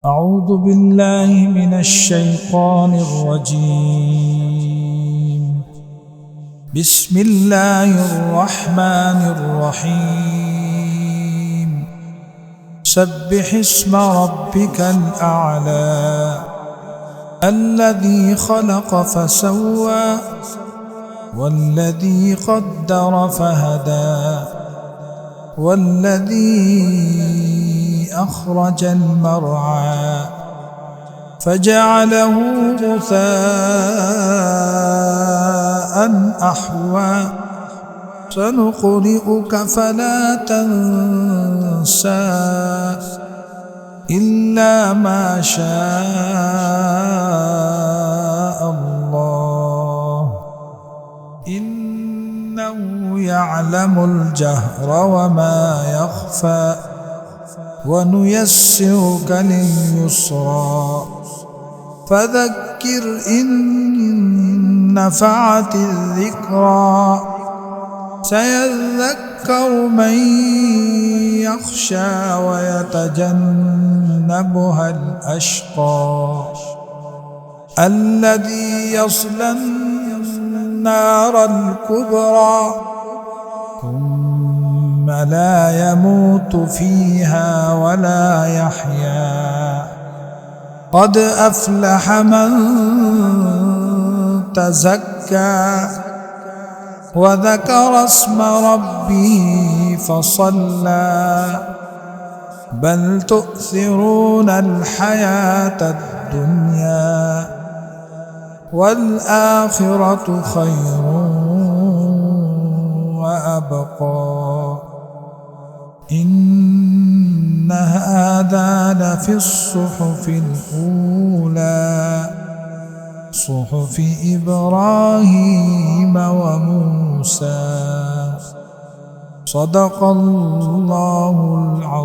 أعوذ بالله من الشيطان الرجيم. بسم الله الرحمن الرحيم. سبح اسم ربك الأعلى الذي خلق فسوى والذي قدر فهدى والذي أخرج المرعى فجعله غثاء أحوى سنقرئك فلا تنسى إلا ما شاء الله إنه يعلم الجهر وما يخفى ونيسرك لليسرى فذكر إن نفعت الذكرى سيذكر من يخشى ويتجنبها الأشقى الذي يصلى النار الكبرى ثم لا يموت فيها ولا يحيا قد أفلح من تزكى وذكر اسم ربه فصلى بل تؤثرون الحياة الدنيا والآخرة خير وأبقى إن هذا لفي الصحف الأولى صحف إبراهيم وموسى صدق الله العظيم.